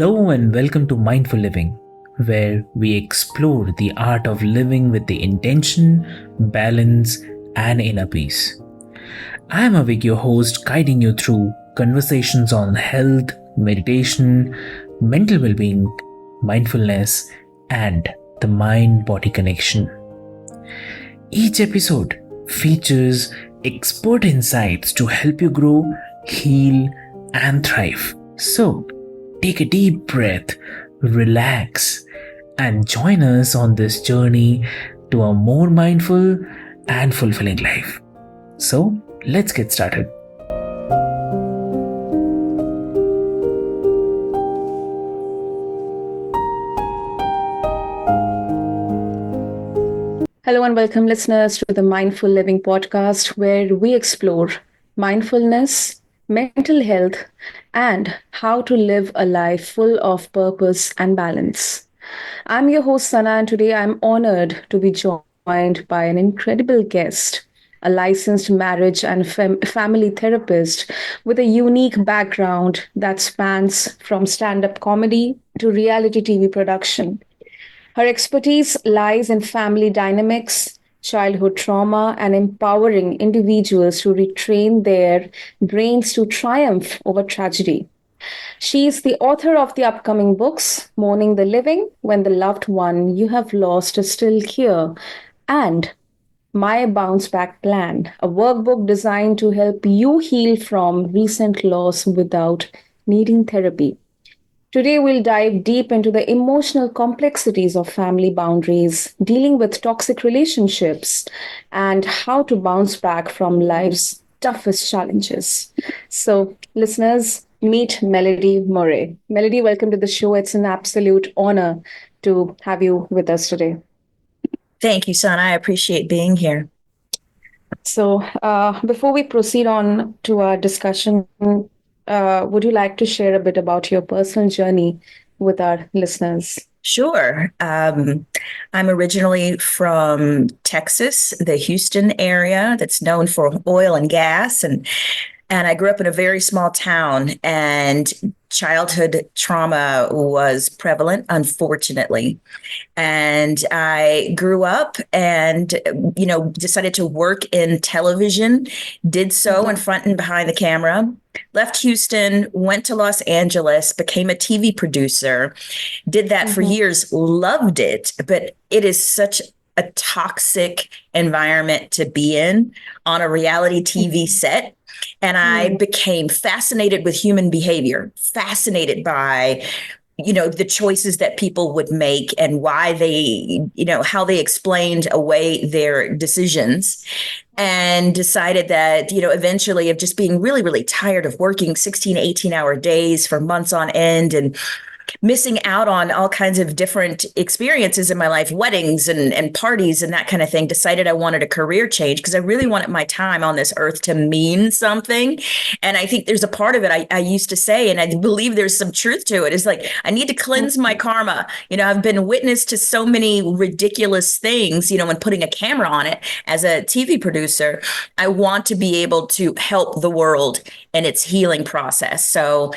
Hello and welcome to Mindful Living, where we explore the art of living with the intention, balance, and inner peace. I am Avik, your host, guiding you through conversations on health, meditation, mental well being, mindfulness, and the mind body connection. Each episode features expert insights to help you grow, heal, and thrive. So, take a deep breath, relax, and join us on this journey to a more mindful and fulfilling life. So, let's get started. Hello and welcome, listeners, to the Mindful Living podcast, where we explore mindfulness, mental health, and how to live a life full of purpose and balance. I'm your host, Sana, and today I'm honored to be joined by an incredible guest, a licensed marriage and family therapist with a unique background that spans from stand up comedy to reality TV production. Her expertise lies in family dynamics, childhood trauma, and empowering individuals to retrain their brains to triumph over tragedy. She is the author of the upcoming books Mourning the Living, When the Loved One You Have Lost is Still Here, and My Bounce Back Plan, a workbook designed to help you heal from recent loss without needing therapy. Today, we'll dive deep into the emotional complexities of family boundaries, dealing with toxic relationships, and how to bounce back from life's toughest challenges. So, listeners, meet Melody Murray. Melody, welcome to the show. It's an absolute honor to have you with us today. Thank you, son. I appreciate being here. So, before we proceed on to our discussion, would you like to share a bit about your personal journey with our listeners? Sure. I'm originally from Texas, the Houston area that's known for oil and gas. And I grew up in a very small town, and childhood trauma was prevalent, unfortunately. And I grew up and, decided to work in television, did so in front and behind the camera, left Houston, went to Los Angeles, became a TV producer, did that for years, loved it, but it is such a toxic environment to be in on a reality TV set. And I became fascinated with human behavior, fascinated by the choices that people would make and why they, how they explained away their decisions, and decided that, eventually, of just being really, really tired of working 16, 18-hour days for months on end and missing out on all kinds of different experiences in my life, weddings and parties and that kind of thing, decided I wanted a career change because I really wanted my time on this earth to mean something. And I think there's a part of it I used to say, and I believe there's some truth to it, is like, I need to cleanse my karma. I've been witness to so many ridiculous things, when putting a camera on it as a TV producer. I want to be able to help the world in its healing process. So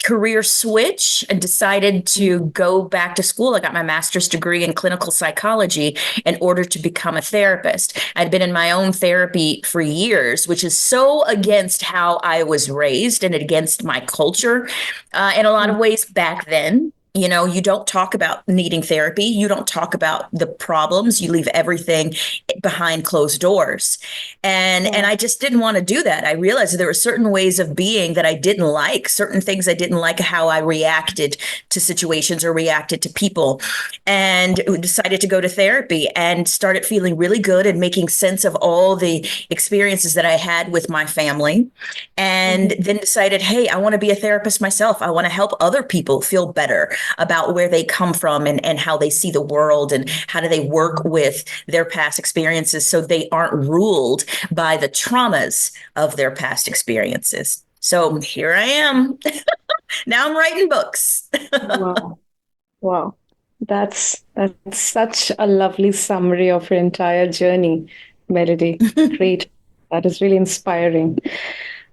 career switch and decided to go back to school. I got my master's degree in clinical psychology in order to become a therapist. I'd been in my own therapy for years, which is so against how I was raised and against my culture in a lot of ways back then. You don't talk about needing therapy. You don't talk about the problems. You leave everything behind closed doors. And I just didn't want to do that. I realized that there were certain ways of being that I didn't like, certain things I didn't like how I reacted to situations or reacted to people, and decided to go to therapy and started feeling really good and making sense of all the experiences that I had with my family. And then decided, hey, I want to be a therapist myself. I want to help other people feel better about where they come from and how they see the world and how do they work with their past experiences so they aren't ruled by the traumas of their past experiences. So here I am. Now I'm writing books. Wow. Wow. That's such a lovely summary of your entire journey, Melody. Great. That is really inspiring.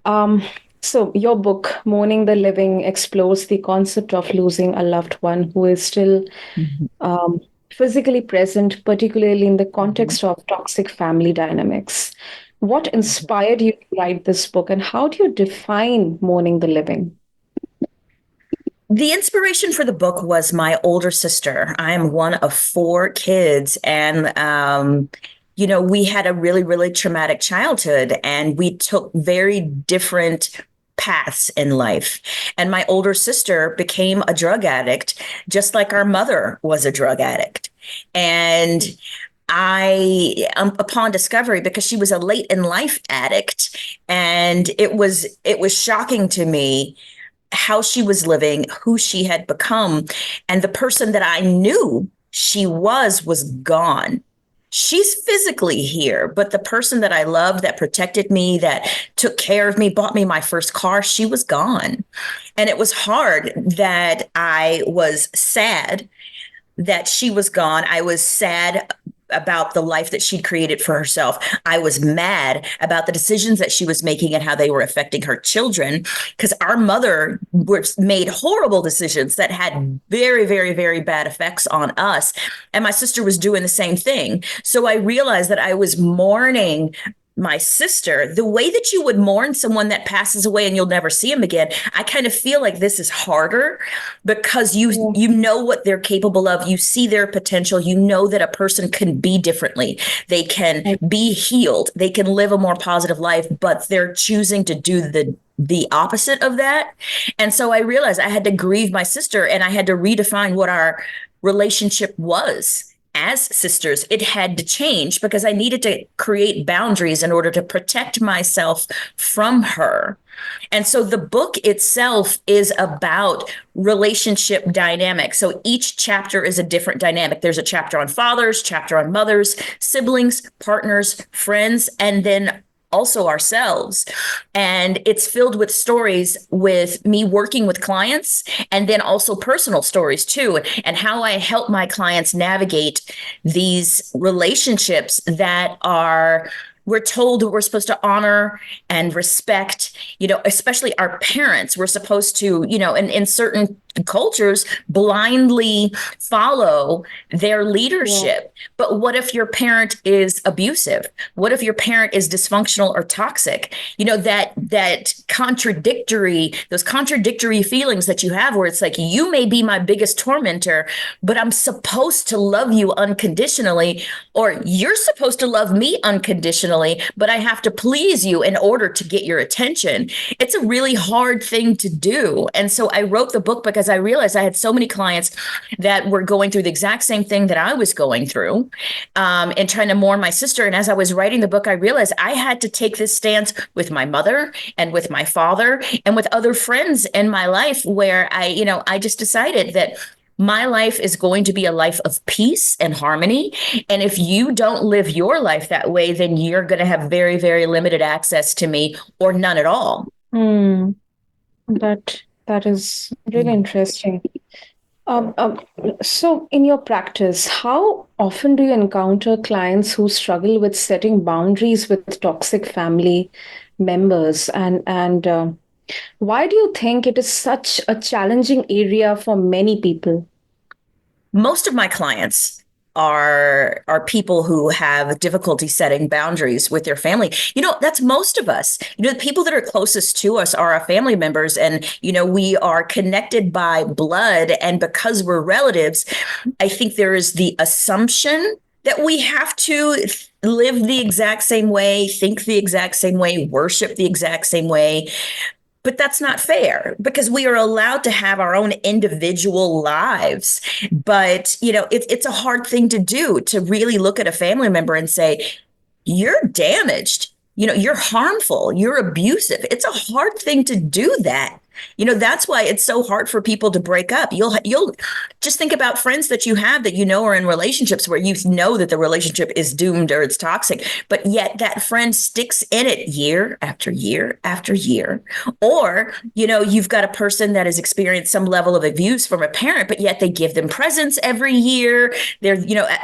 Um, So, your book, Mourning the Living, explores the concept of losing a loved one who is still Mhm. um, physically present, particularly in the Mhm. context of toxic family dynamics. What Mhm. inspired you to write this book, and how do you define mourning the living? The inspiration for the book was my older sister. I am one of four kids, and we had a really, really traumatic childhood, and we took very different paths in life. And my older sister became a drug addict, just like our mother was a drug addict. And upon discovery, because she was a late in life addict, and it was shocking to me how she was living, who she had become, and the person that I knew she was gone. She's physically here, but the person that I loved, that protected me, that took care of me, bought me my first car, she was gone. And it was hard that I was sad that she was gone. I was sad about the life that she'd created for herself. I was mad about the decisions that she was making and how they were affecting her children, because our mother made horrible decisions that had very, very, very bad effects on us. And my sister was doing the same thing. So I realized that I was mourning my sister the way that you would mourn someone that passes away and you'll never see him again. I kind of feel like this is harder because you know what they're capable of. You see their potential. You know that a person can be differently. They can be healed. They can live a more positive life, but they're choosing to do the opposite of that. And so I realized I had to grieve my sister, and I had to redefine what our relationship was as sisters. It had to change because I needed to create boundaries in order to protect myself from her. And so the book itself is about relationship dynamics. So each chapter is a different dynamic. There's a chapter on fathers, chapter on mothers, siblings, partners, friends, and then also ourselves. And it's filled with stories with me working with clients, and then also personal stories too, and how I help my clients navigate these relationships that are, we're told that we're supposed to honor and respect, especially our parents. We're supposed to, in certain cultures, blindly follow their Yeah. leadership. But what if your parent is abusive? What if your parent is dysfunctional or toxic? Those contradictory feelings that you have, where it's like, you may be my biggest tormentor, but I'm supposed to love you unconditionally, or you're supposed to love me unconditionally, but I have to please you in order to get your attention. It's a really hard thing to do. And so I wrote the book because I realized I had so many clients that were going through the exact same thing that I was going through, and trying to mourn my sister. And as I was writing the book, I realized I had to take this stance with my mother and with my father and with other friends in my life, where I just decided that my life is going to be a life of peace and harmony. And if you don't live your life that way, then you're going to have very, very limited access to me, or none at all. Hmm. That is really interesting. Um, um, so, in your practice, how often do you encounter clients who struggle with setting boundaries with toxic family members, and why do you think it is such a challenging area for many people? Most of my clients are people who have difficulty setting boundaries with their family. That's most of us. The people that are closest to us are our family members, and we are connected by blood, and because we're relatives, I think there is the assumption that we have to live the exact same way, think the exact same way, worship the exact same way. But that's not fair, because we are allowed to have our own individual lives. But, it's a hard thing to do, to really look at a family member and say, you're damaged, you're harmful, you're abusive. It's a hard thing to do that. That's why it's so hard for people to break up. You'll just think about friends that you have that are in relationships where you know that the relationship is doomed or it's toxic, but yet that friend sticks in it year after year after year. Or, you've got a person that has experienced some level of abuse from a parent, but yet they give them presents every year. They're,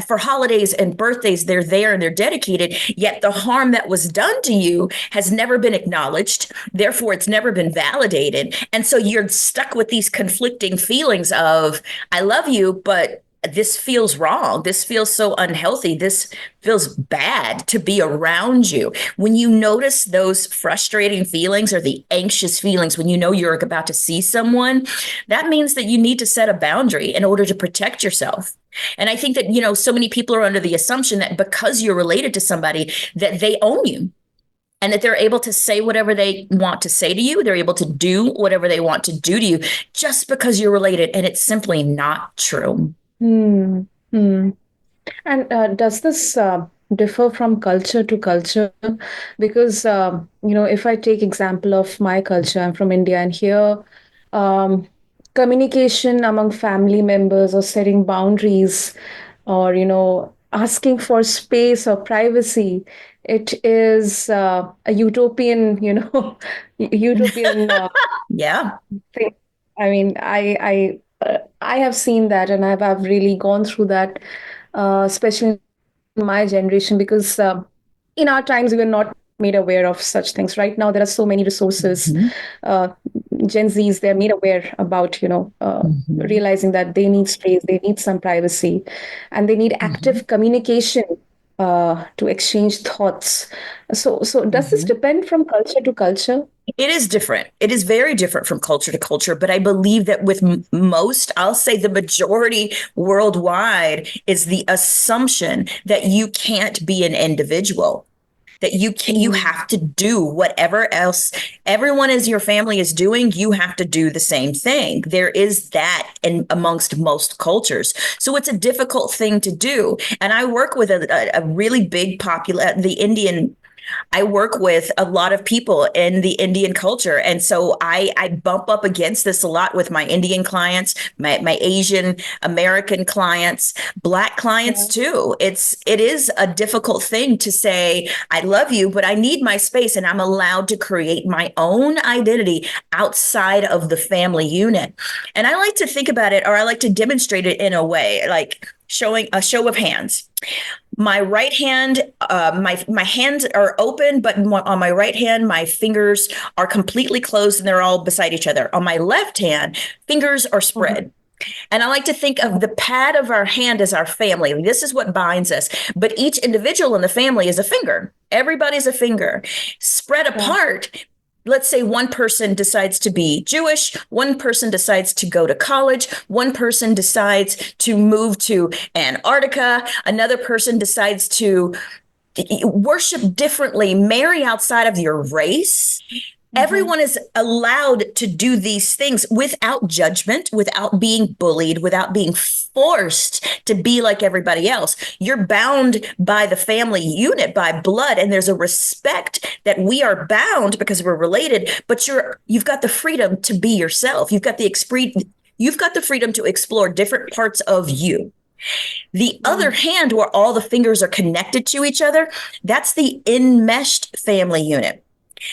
for holidays and birthdays, they're there and they're dedicated, yet the harm that was done to you has never been acknowledged. Therefore, it's never been validated. And so you're stuck with these conflicting feelings of, I love you, but this feels wrong. This feels so unhealthy. This feels bad to be around you. When you notice those frustrating feelings or the anxious feelings when you know you're about to see someone, that means that you need to set a boundary in order to protect yourself. And I think that, so many people are under the assumption that because you're related to somebody, that they own you and that they're able to say whatever they want to say to you. They're able to do whatever they want to do to you just because you're related. And it's simply not true. Hmm. Hmm. And does this differ from culture to culture? Because if I take example of my culture, I'm from India, and here, um, communication among family members or setting boundaries, or asking for space or privacy, it is a utopian, utopian Yeah. thing. I mean, I have seen that, and I've really gone through that, especially in my generation, because in our times we were not made aware of such things. Right now, there are so many resources. Mm-hmm. Uh, Gen Zs, they're made aware about, Mm-hmm. realizing that they need space, they need some privacy, and they need Mm-hmm. active communication to exchange thoughts. So does this Mm-hmm. depend from culture to culture? It is different. It is very different from culture to culture. But I believe that with most, I'll say the majority worldwide, is the assumption that you can't be an individual, that you Mm. have to do whatever else everyone in your family is doing. You have to do the same thing. There is that in amongst most cultures. So it's a difficult thing to do. And I work with a really big the Indian. I work with a lot of people in the Indian culture. And so I bump up against this a lot with my Indian clients, my Asian American clients, Black clients Yeah. too. It is a difficult thing to say, I love you, but I need my space and I'm allowed to create my own identity outside of the family unit. And I like to think about it, or I like to demonstrate it in a way, like showing a show of hands. My right hand, my hands are open, but on my right hand, my fingers are completely closed and they're all beside each other. On my left hand, fingers are Uh-huh. spread. And I like to think of the pad of our hand as our family. This is what binds us. But each individual in the family is a finger. Everybody's a finger. Spread Yeah. apart, let's say one person decides to be Jewish, one person decides to go to college, one person decides to move to Antarctica, another person decides to worship differently, marry outside of your race. Mm-hmm. Everyone is allowed to do these things without judgment, without being bullied, without being forced to be like everybody else. You're bound by the family unit, by blood, and there's a respect that we are bound because we're related, but you've got the freedom to be yourself. You've got the freedom to explore different parts of you. The other Mm. hand, where all the fingers are connected to each other, that's the enmeshed family unit.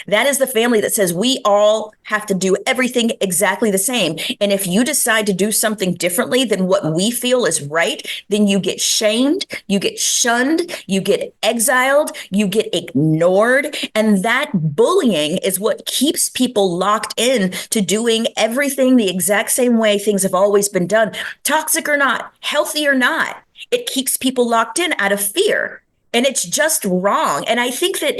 That is the family that says we all have to do everything exactly the same. And if you decide to do something differently than what we feel is right, then you get shamed, you get shunned, you get exiled, you get ignored. And that bullying is what keeps people locked in to doing everything the exact same way things have always been done, toxic or not, healthy or not. It keeps people locked in out of fear. And it's just wrong. And I think that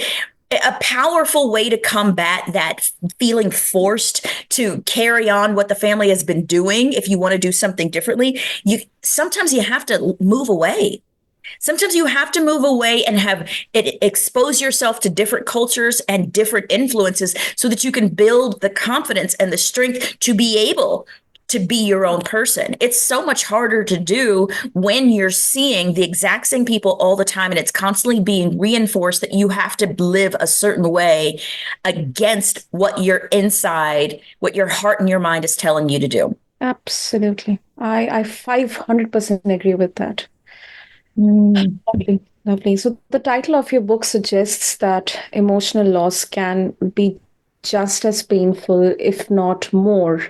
a powerful way to combat that feeling forced to carry on what the family has been doing, if you want to do something differently, sometimes you have to move away. Sometimes you have to move away and have it expose yourself to different cultures and different influences so that you can build the confidence and the strength to be able to be your own person. It's so much harder to do when you're seeing the exact same people all the time and it's constantly being reinforced that you have to live a certain way against what your inside, what your heart and your mind is telling you to do. Absolutely. I 500% agree with that. Lovely, lovely. So the title of your book suggests that emotional loss can be just as painful, if not more,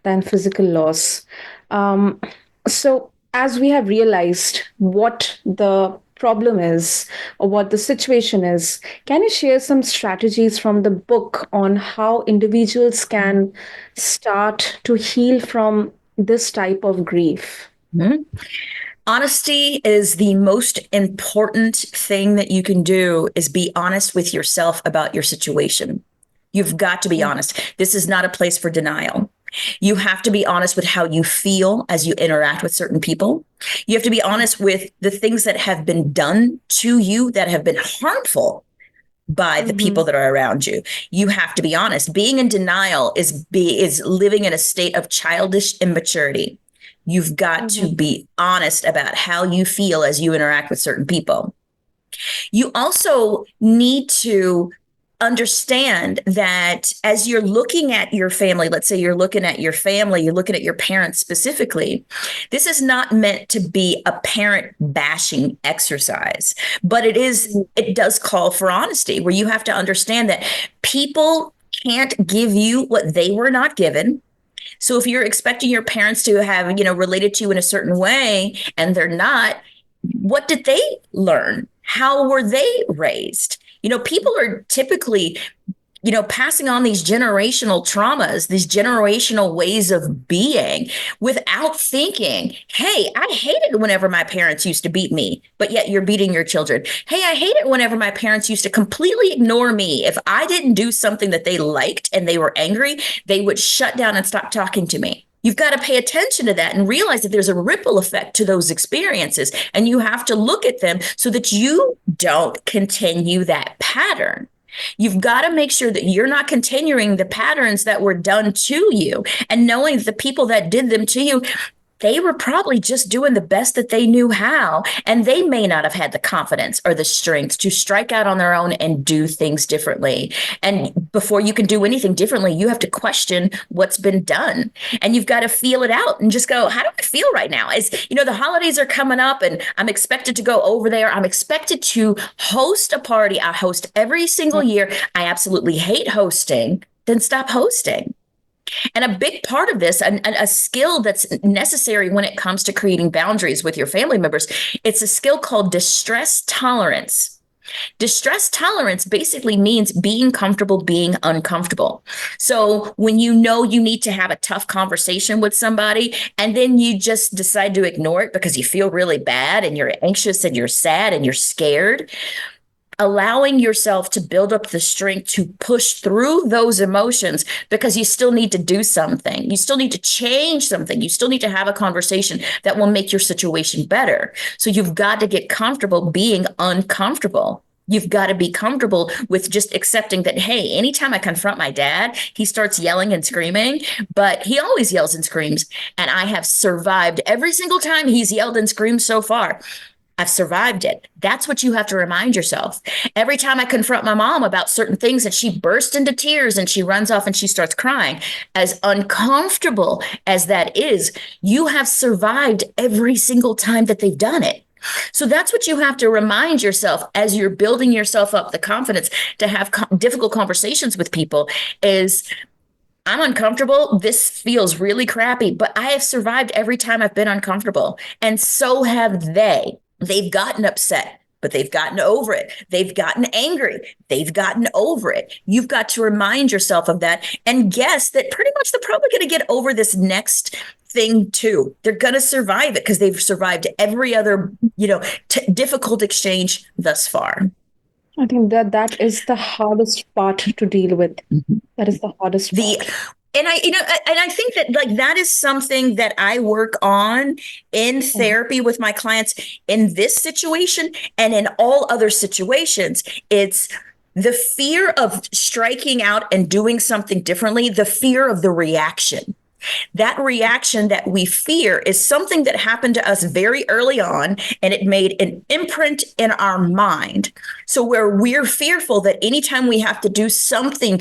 than physical loss. Um, so as we have realized what the problem is or what the situation is, can you share some strategies from the book on how individuals can start to heal from this type of grief? Mm-hmm. Honesty is the most important thing that you can do, is be honest with yourself about your situation. You've got to be honest. This is not a place for denial. You have to be honest with how you feel as you interact with certain people. You have to be honest with the things that have been done to you that have been harmful by the people that are around you. You have to be honest. Being in denial is living in a state of childish immaturity. You've got to be honest about how you feel as you interact with certain people. You also need to understand that as you're looking at your family, let's say you're looking at your family, you're looking at your parents specifically, this is not meant to be a parent bashing exercise, but it does call for honesty, where you have to understand that people can't give you what they were not given. So if you're expecting your parents to have, related to you in a certain way and they're not, what did they learn? How were they raised? People are typically, passing on these generational traumas, these generational ways of being without thinking, hey, I hated whenever my parents used to beat me, but yet you're beating your children. Hey, I hated whenever my parents used to completely ignore me. If I didn't do something that they liked and they were angry, they would shut down and stop talking to me. You've got to pay attention to that and realize that there's a ripple effect to those experiences. And you have to look at them so that you don't continue that pattern. You've got to make sure that you're not continuing the patterns that were done to you, and knowing that the people that did them to you, they were probably just doing the best that they knew how, and they may not have had the confidence or the strength to strike out on their own and do things differently. And before you can do anything differently, you have to question what's been done, and you've got to feel it out and just go, how do I feel right now? As the holidays are coming up and I'm expected to go over there. I'm expected to host a party. I host every single year. I absolutely hate hosting. Then stop hosting. And a big part of this, and a skill that's necessary when it comes to creating boundaries with your family members, it's a skill called distress tolerance. Distress tolerance basically means being comfortable being uncomfortable. So when you need to have a tough conversation with somebody and then you just decide to ignore it because you feel really bad and you're anxious and you're sad and you're scared, allowing yourself to build up the strength to push through those emotions, because you still need to do something. You still need to change something. You still need to have a conversation that will make your situation better. So you've got to get comfortable being uncomfortable. You've got to be comfortable with just accepting that, hey, anytime I confront my dad, he starts yelling and screaming, but he always yells and screams. And I have survived every single time he's yelled and screamed so far. I've survived it. That's what you have to remind yourself. Every time I confront my mom about certain things and she bursts into tears and she runs off and she starts crying, as uncomfortable as that is, you have survived every single time that they've done it. So that's what you have to remind yourself as you're building yourself up the confidence to have difficult conversations with people is, I'm uncomfortable. This feels really crappy, but I have survived every time I've been uncomfortable. And so have they. They've gotten upset, but they've gotten over it. They've gotten angry. They've gotten over it. You've got to remind yourself of that and guess that pretty much they're probably going to get over this next thing too. They're going to survive it because they've survived every other, difficult exchange thus far. I think that is the hardest part to deal with. That is the hardest part. And I think that that is something that I work on in therapy with my clients in this situation and in all other situations. It's the fear of striking out and doing something differently, the fear of the reaction. That reaction that we fear is something that happened to us very early on, and it made an imprint in our mind. So where we're fearful that anytime we have to do something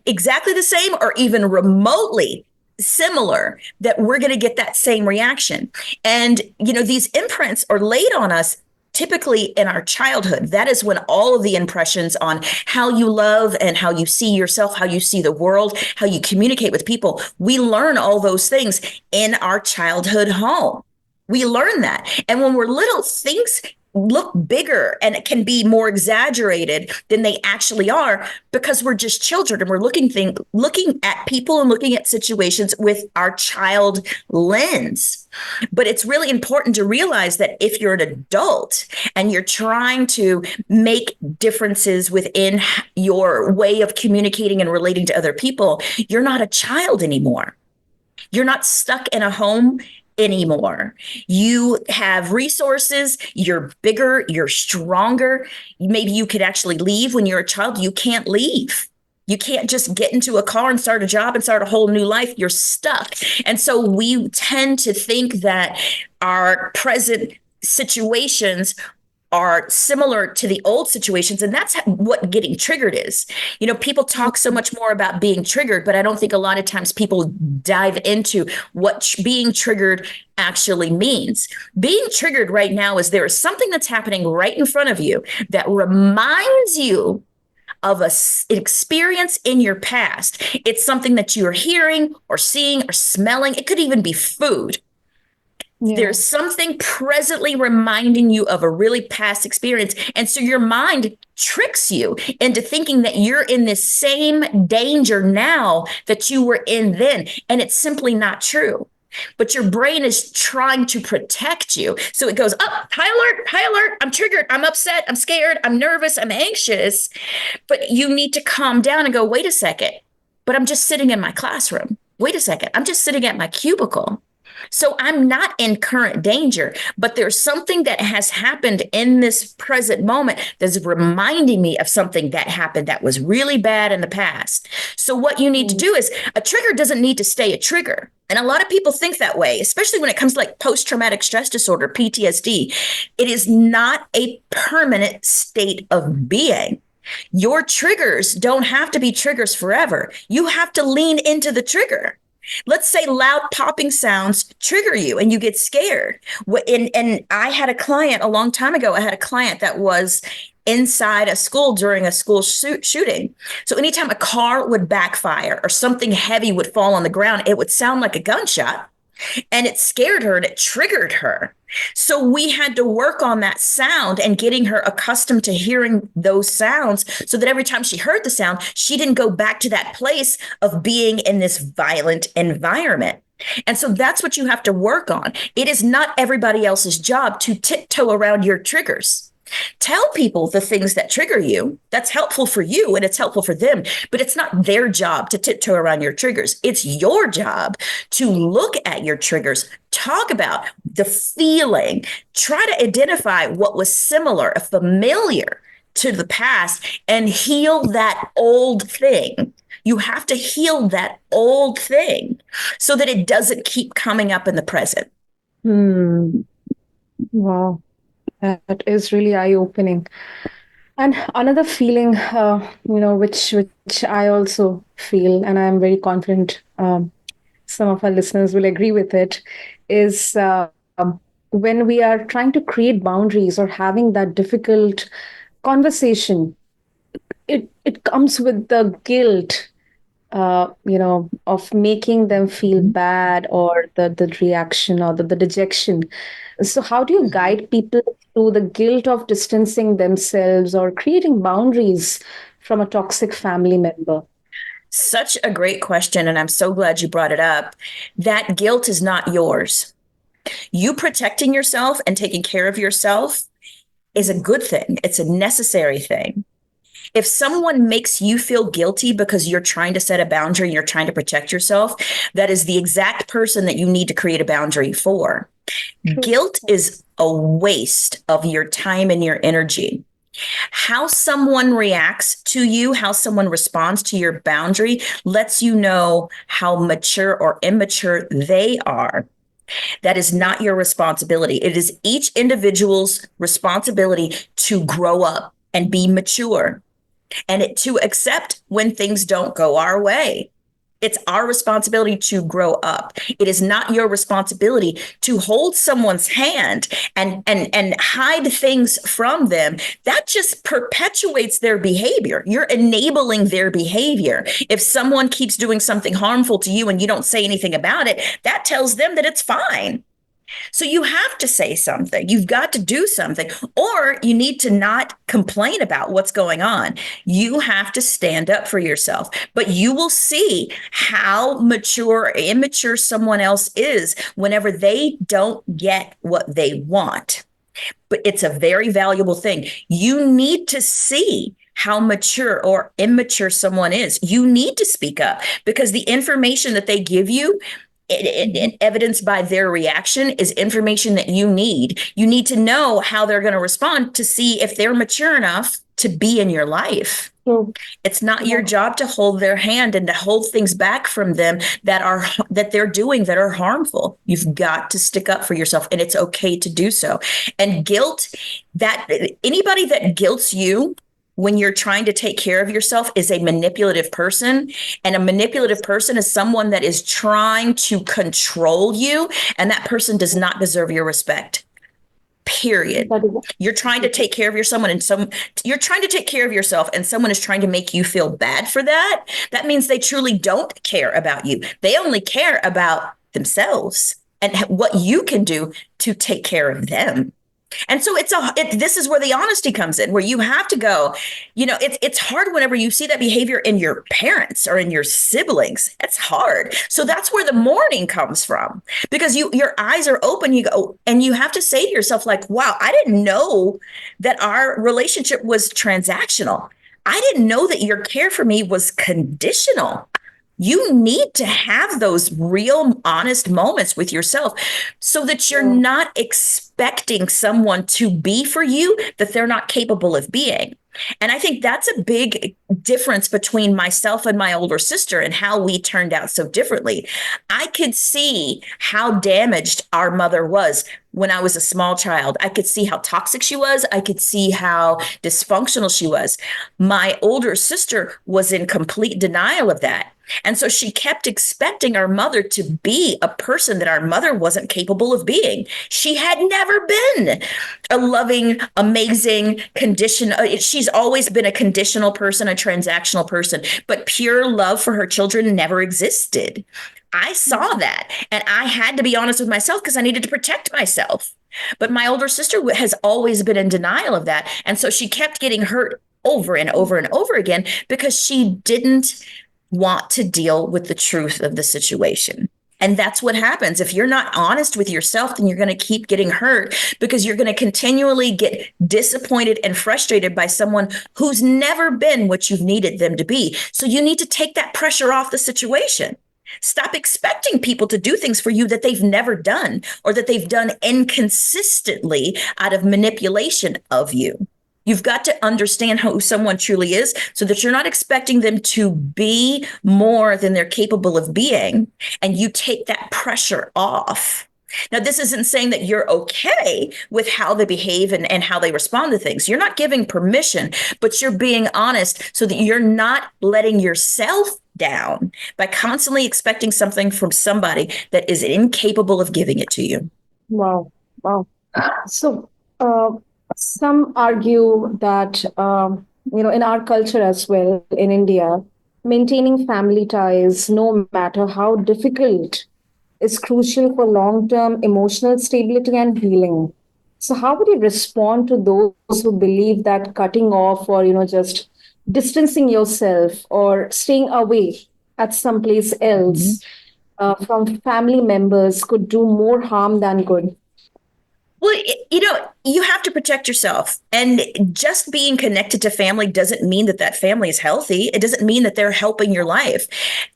exactly the same or even remotely similar, that we're going to get that same reaction. And, these imprints are laid on us typically in our childhood. That is when all of the impressions on how you love and how you see yourself, how you see the world, how you communicate with people, we learn all those things in our childhood home. We learn that. And when we're little, things look bigger and it can be more exaggerated than they actually are, because we're just children and we're looking at people and looking at situations with our child lens. But it's really important to realize that if you're an adult and you're trying to make differences within your way of communicating and relating to other people, you're not a child anymore. You're not stuck in a home anymore. You have resources, you're bigger, you're stronger. Maybe you could actually leave when you're a child. You can't leave. You can't just get into a car and start a job and start a whole new life. You're stuck. And so we tend to think that our present situations are similar to the old situations. And that's what getting triggered is. People talk so much more about being triggered, but I don't think a lot of times people dive into what being triggered actually means. Being triggered right now is there is something that's happening right in front of you that reminds you of an experience in your past. It's something that you're hearing or seeing or smelling. It could even be food. Yeah. There's something presently reminding you of a really past experience. And so your mind tricks you into thinking that you're in this same danger now that you were in then. And it's simply not true. But your brain is trying to protect you. So it goes, high alert, I'm triggered, I'm upset, I'm scared, I'm nervous, I'm anxious. But you need to calm down and go, wait a second, but I'm just sitting in my classroom. Wait a second, I'm just sitting at my cubicle. So I'm not in current danger, but there's something that has happened in this present moment that's reminding me of something that happened that was really bad in the past. So what you need to do is, a trigger doesn't need to stay a trigger. And a lot of people think that way, especially when it comes to like post-traumatic stress disorder, PTSD. It is not a permanent state of being. Your triggers don't have to be triggers forever. You have to lean into the trigger. Let's say loud popping sounds trigger you and you get scared. And I had a client a long time ago. I had a client that was inside a school during a school shooting. So anytime a car would backfire or something heavy would fall on the ground, it would sound like a gunshot. And it scared her and it triggered her. So we had to work on that sound and getting her accustomed to hearing those sounds so that every time she heard the sound, she didn't go back to that place of being in this violent environment. And so that's what you have to work on. It is not everybody else's job to tiptoe around your triggers. Tell people the things that trigger you. That's helpful for you and it's helpful for them, but it's not their job to tiptoe around your triggers. It's your job to look at your triggers, talk about the feeling, try to identify what was similar, familiar to the past, and heal that old thing. You have to heal that old thing so that it doesn't keep coming up in the present. Wow. That is really eye-opening. And another feeling, which I also feel, and I'm very confident some of our listeners will agree with it, is when we are trying to create boundaries or having that difficult conversation, it comes with the guilt, of making them feel bad, or the reaction or the dejection. So how do you guide people through the guilt of distancing themselves or creating boundaries from a toxic family member? Such a great question, and I'm so glad you brought it up. That guilt is not yours. You protecting yourself and taking care of yourself is a good thing. It's a necessary thing. If someone makes you feel guilty because you're trying to set a boundary and you're trying to protect yourself, that is the exact person that you need to create a boundary for. True. Guilt is a waste of your time and your energy. How someone reacts to you, how someone responds to your boundary lets you know how mature or immature they are. That is not your responsibility. It is each individual's responsibility to grow up and be mature and to accept when things don't go our way. It's our responsibility to grow up. It is not your responsibility to hold someone's hand and hide things from them. That just perpetuates their behavior. You're enabling their behavior. If someone keeps doing something harmful to you and you don't say anything about it, that tells them that it's fine. So you have to say something. You've got to do something, or you need to not complain about what's going on. You have to stand up for yourself. But you will see how mature or immature someone else is whenever they don't get what they want. But it's a very valuable thing. You need to see how mature or immature someone is. You need to speak up because the information that they give you, evidenced by their reaction, is information that you need. You need to know how they're going to respond to see if they're mature enough to be in your life. It's not your job to hold their hand and to hold things back from them that they're doing that are harmful. You've got to stick up for yourself, and it's okay to do so. And guilt, that anybody that guilts you when you're trying to take care of yourself is a manipulative person. And a manipulative person is someone that is trying to control you, and that person does not deserve your respect. Period. You're trying to take care of yourself and you're trying to take care of yourself and someone is trying to make you feel bad for that. That means they truly don't care about you. They only care about themselves and what you can do to take care of them. And so this is where the honesty comes in, where you have to go, it's hard whenever you see that behavior in your parents or in your siblings. It's hard. So that's where the mourning comes from, because your eyes are open, you go, and you have to say to yourself, like, wow, I didn't know that our relationship was transactional. I didn't know that your care for me was conditional. You need to have those real, honest moments with yourself so that you're not expecting someone to be for you that they're not capable of being. And I think that's a big difference between myself and my older sister and how we turned out so differently. I could see how damaged our mother was when I was a small child. I could see how toxic she was. I could see how dysfunctional she was. My older sister was in complete denial of that. And so she kept expecting our mother to be a person that our mother wasn't capable of being. She had never been a loving, amazing she's always been a conditional person, a transactional person, but pure love for her children never existed. I saw that, and I had to be honest with myself because I needed to protect myself. But my older sister has always been in denial of that. And so she kept getting hurt over and over and over again because she didn't want to deal with the truth of the situation. And that's what happens. If you're not honest with yourself, then you're going to keep getting hurt because you're going to continually get disappointed and frustrated by someone who's never been what you've needed them to be. So you need to take that pressure off the situation. Stop expecting people to do things for you that they've never done or that they've done inconsistently out of manipulation of you. You've got to understand who someone truly is so that you're not expecting them to be more than they're capable of being, and you take that pressure off. Now, this isn't saying that you're okay with how they behave and how they respond to things. You're not giving permission, but you're being honest so that you're not letting yourself down by constantly expecting something from somebody that is incapable of giving it to you. Wow. So, some argue that, in our culture as well, in India, maintaining family ties, no matter how difficult, is crucial for long-term emotional stability and healing. So, how would you respond to those who believe that cutting off or, just distancing yourself or staying away at someplace else from family members could do more harm than good? Well, you have to protect yourself. And just being connected to family doesn't mean that that family is healthy. It doesn't mean that they're helping your life.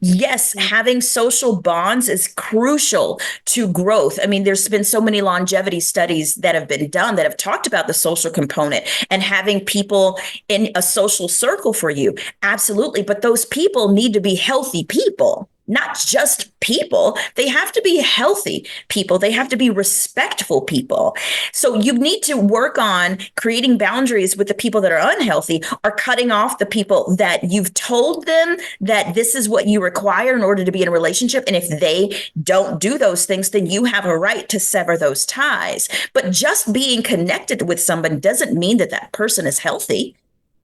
Yes, having social bonds is crucial to growth. I mean, there's been so many longevity studies that have been done that have talked about the social component and having people in a social circle for you. Absolutely. But those people need to be healthy people, not just people. They have to be healthy people. They have to be respectful people. So you need to work on creating boundaries with the people that are unhealthy, or cutting off the people that you've told them that this is what you require in order to be in a relationship. And if they don't do those things, then you have a right to sever those ties. But just being connected with someone doesn't mean that that person is healthy.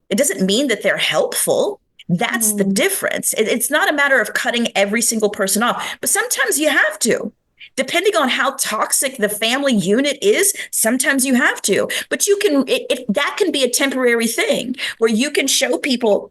It doesn't mean that they're helpful. That's the difference. It's not a matter of cutting every single person off, but sometimes you have to. Depending on how toxic the family unit is, sometimes you have to. But you can, that can be a temporary thing where you can show people.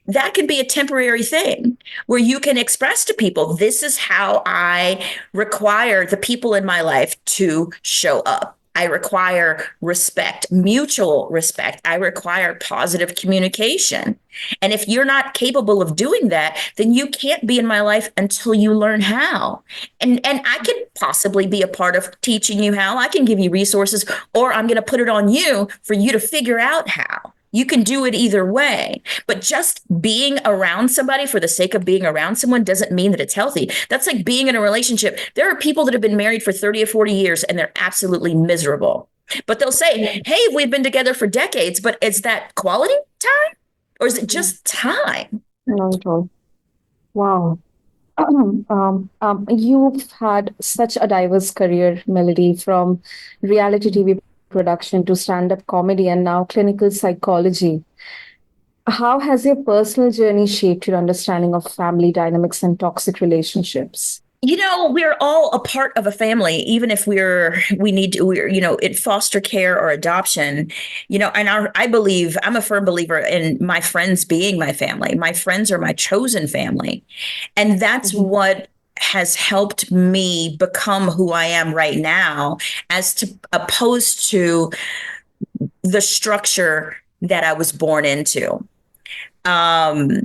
That can be a temporary thing where you can express to people, this is how I require the people in my life to show up. I require respect, mutual respect. I require positive communication. And if you're not capable of doing that, then you can't be in my life until you learn how. And I can possibly be a part of teaching you how. I can give you resources, or I'm going to put it on you for you to figure out how. You can do it either way, but just being around somebody for the sake of being around someone doesn't mean that it's healthy. That's like being in a relationship. There are people that have been married for 30 or 40 years and they're absolutely miserable, but they'll say, hey, we've been together for decades, but is that quality time or is it just time? Not at all. Wow. You've had such a diverse career, Melody, from reality TV production to stand-up comedy and now clinical psychology. How has your personal journey shaped your understanding of family dynamics and toxic relationships? We're all a part of a family, even if we're in foster care or adoption, and I'm a firm believer in my friends being my family. My friends are my chosen family. And that's what has helped me become who I am right now, opposed to the structure that I was born into. I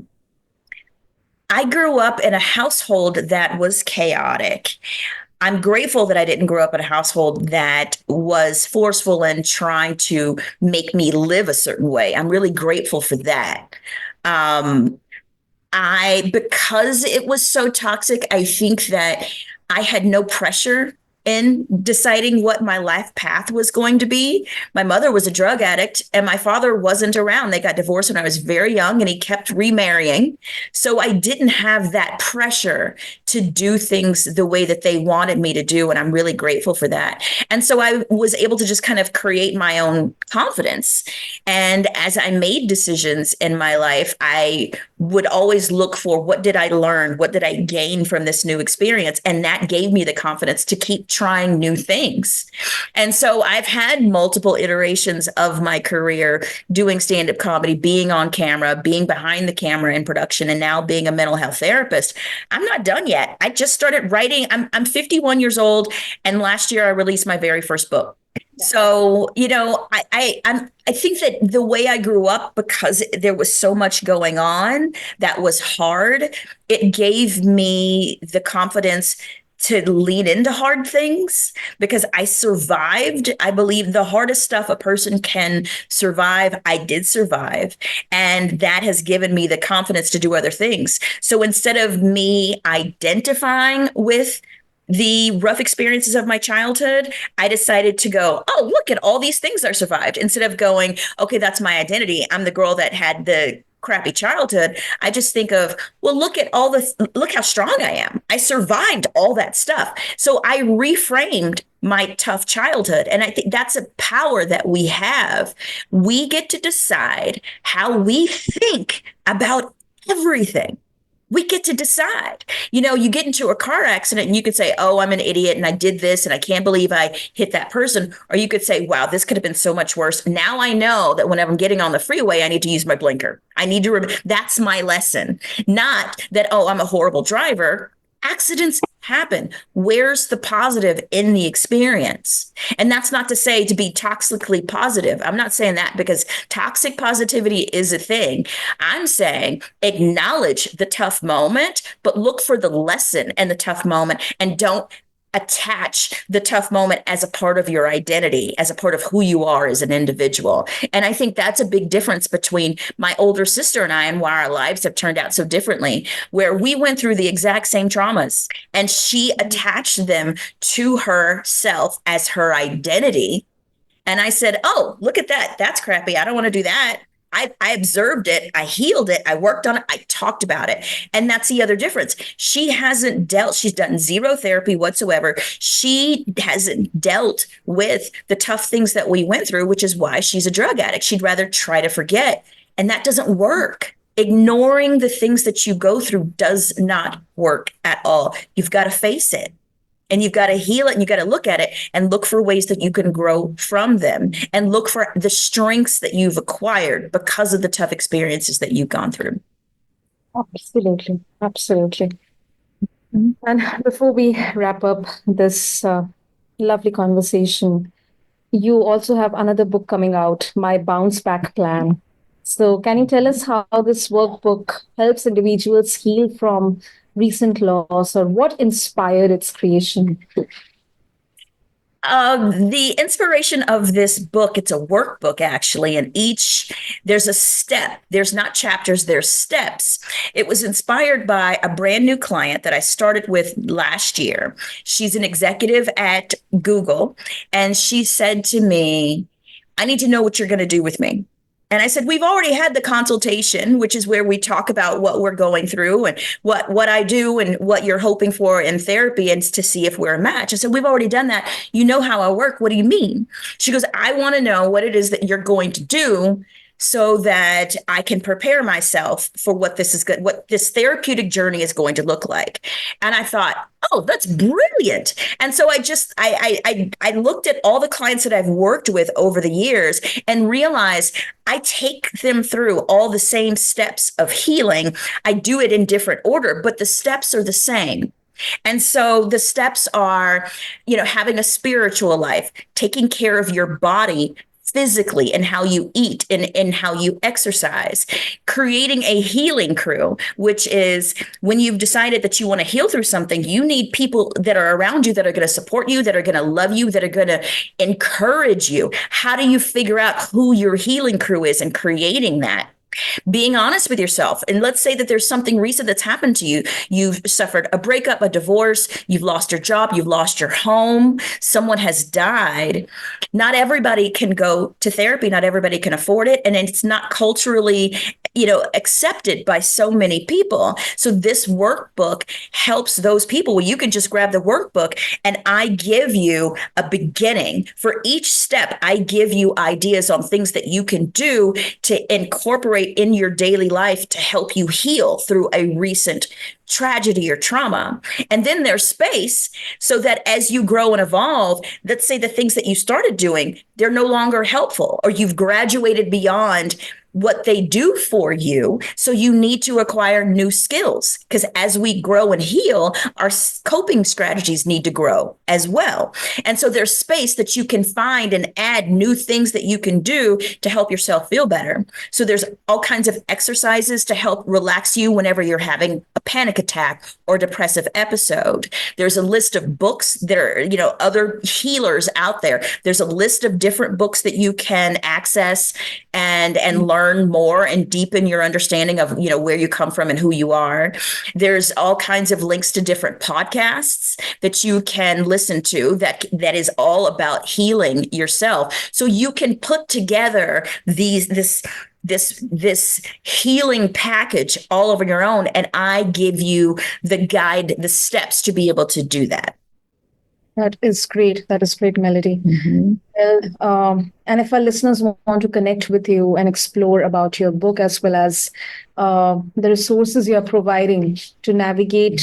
grew up in a household that was chaotic. I'm grateful that I didn't grow up in a household that was forceful and trying to make me live a certain way. I'm really grateful for that. Because it was so toxic, I think that I had no pressure in deciding what my life path was going to be. My mother was a drug addict and my father wasn't around. They got divorced when I was very young and he kept remarrying. So I didn't have that pressure to do things the way that they wanted me to do. And I'm really grateful for that. And so I was able to just kind of create my own confidence. And as I made decisions in my life, I would always look for, what did I learn? What did I gain from this new experience? And that gave me the confidence to keep trying new things. And so I've had multiple iterations of my career doing stand-up comedy, being on camera, being behind the camera in production, and now being a mental health therapist. I'm not done yet. I just started writing. I'm 51 years old, and last year I released my very first book. So, I think that the way I grew up, because there was so much going on that was hard, it gave me the confidence to lean into hard things because I survived. I believe the hardest stuff a person can survive, I did survive. And that has given me the confidence to do other things. So instead of me identifying with the rough experiences of my childhood, I decided to go, oh, look at all these things I survived. Instead of going, okay, that's my identity. I'm the girl that had the crappy childhood. I just think of, well, look how strong I am. I survived all that stuff. So I reframed my tough childhood. And I think that's a power that we have. We get to decide how we think about everything. We get to decide. You get into a car accident and you could say, oh, I'm an idiot and I did this and I can't believe I hit that person. Or you could say, wow, this could have been so much worse. Now I know that whenever I'm getting on the freeway, I need to use my blinker. I need to that's my lesson. Not that, oh, I'm a horrible driver. Accidents happen? Where's the positive in the experience? And that's not to say to be toxically positive. I'm not saying that, because toxic positivity is a thing. I'm saying acknowledge the tough moment, but look for the lesson in the tough moment, and don't attach the tough moment as a part of your identity, as a part of who you are as an individual. And I think that's a big difference between my older sister and I, and why our lives have turned out so differently, where we went through the exact same traumas and she attached them to herself as her identity. And I said, oh, look at that. That's crappy. I don't want to do that. I observed it. I healed it. I worked on it. I talked about it. And that's the other difference. She hasn't dealt, she's done zero therapy whatsoever. She hasn't dealt with the tough things that we went through, which is why she's a drug addict. She'd rather try to forget. And that doesn't work. Ignoring the things that you go through does not work at all. You've got to face it. And you've got to heal it, and you got to look at it and look for ways that you can grow from them, and look for the strengths that you've acquired because of the tough experiences that you've gone through. Absolutely. Absolutely. And before we wrap up this lovely conversation, you also have another book coming out, My Bounce Back Plan. So, can you tell us how this workbook helps individuals heal from recent loss, or what inspired its creation? The inspiration of this book, it's a workbook actually, and there's a step. There's not chapters, there's steps. It was inspired by a brand new client that I started with last year. She's an executive at Google, and she said to me, I need to know what you're going to do with me. And I said, we've already had the consultation, which is where we talk about what we're going through and what I do and what you're hoping for in therapy, and to see if we're a match. I said, we've already done that. You know how I work. What do you mean? She goes, I want to know what it is that you're going to do so that I can prepare myself for what this therapeutic journey is going to look like. And I thought, oh, that's brilliant. And so I looked at all the clients that I've worked with over the years and realized I take them through all the same steps of healing. I do it in different order, but the steps are the same. And so the steps are, having a spiritual life, taking care of your body physically and how you eat and how you exercise, creating a healing crew, which is when you've decided that you want to heal through something, you need people that are around you that are going to support you, that are going to love you, that are going to encourage you. How do you figure out who your healing crew is and creating that? Being honest with yourself. And let's say that there's something recent that's happened to you. You've suffered a breakup, a divorce, you've lost your job, you've lost your home, someone has died. Not everybody can go to therapy. Not everybody can afford it. And it's not culturally, accepted by so many people. So this workbook helps those people where you can just grab the workbook and I give you a beginning. For each step, I give you ideas on things that you can do to incorporate in your daily life to help you heal through a recent tragedy or trauma. And then there's space so that as you grow and evolve, let's say the things that you started doing, they're no longer helpful, or you've graduated beyond what they do for you. So you need to acquire new skills, because as we grow and heal, our coping strategies need to grow as well. And so there's space that you can find and add new things that you can do to help yourself feel better. So there's all kinds of exercises to help relax you whenever you're having a panic attack or depressive episode. There's a list of books. There are, other healers out there. There's a list of different books that you can access and learn more and deepen your understanding of, where you come from and who you are. There's all kinds of links to different podcasts that you can listen to that is all about healing yourself. So you can put together this healing package all over your own. And I give you the guide, the steps to be able to do that. That is great. That is great, Melody. Mm-hmm. Well, and if our listeners want to connect with you and explore about your book, as well as the resources you are providing to navigate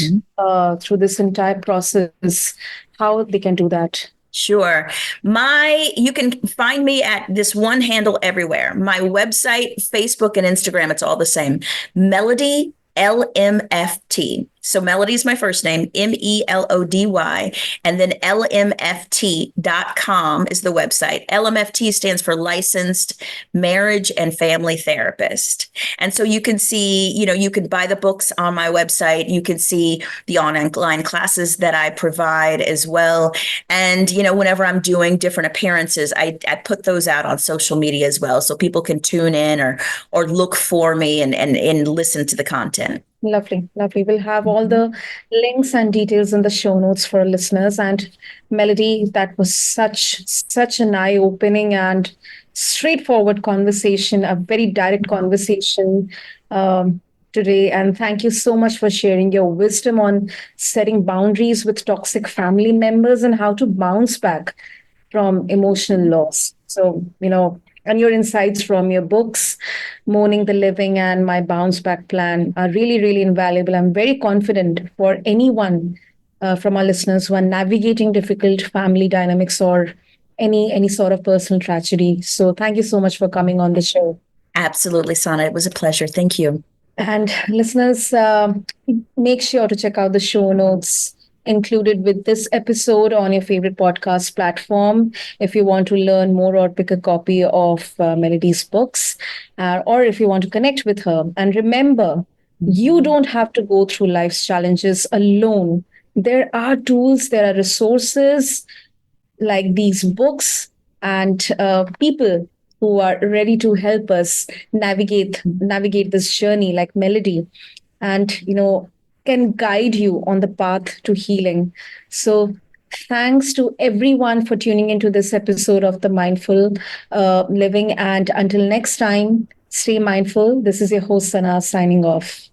through this entire process, how they can do that? Sure. You can find me at this one handle everywhere. My website, Facebook, and Instagram, it's all the same. Melody LMF LMFT. So Melody is my first name, Melody, and then lmft.com is the website. LMFT stands for Licensed Marriage and Family Therapist. And so you can see, you can buy the books on my website. You can see the online classes that I provide as well. And, whenever I'm doing different appearances, I put those out on social media as well. So people can tune in or look for me and listen to the content. Lovely, lovely. We'll have all the links and details in the show notes for our listeners. And Melody, that was such an eye-opening and straightforward conversation, a very direct conversation today. And thank you so much for sharing your wisdom on setting boundaries with toxic family members and how to bounce back from emotional loss. So, and your insights from your books, Mourning the Living and My Bounce Back Plan, are really, really invaluable. I'm very confident for anyone from our listeners who are navigating difficult family dynamics or any sort of personal tragedy. So, thank you so much for coming on the show. Absolutely, Sana. It was a pleasure. Thank you. And listeners, make sure to check out the show notes included with this episode on your favorite podcast platform if you want to learn more or pick a copy of Melody's books, or if you want to connect with her. And remember, you don't have to go through life's challenges alone. There are tools, there are resources like these books and people who are ready to help us navigate this journey, like Melody, and can guide you on the path to healing. So thanks to everyone for tuning into this episode of the Mindful Living, and until next time, stay mindful. This is your host Sana signing off.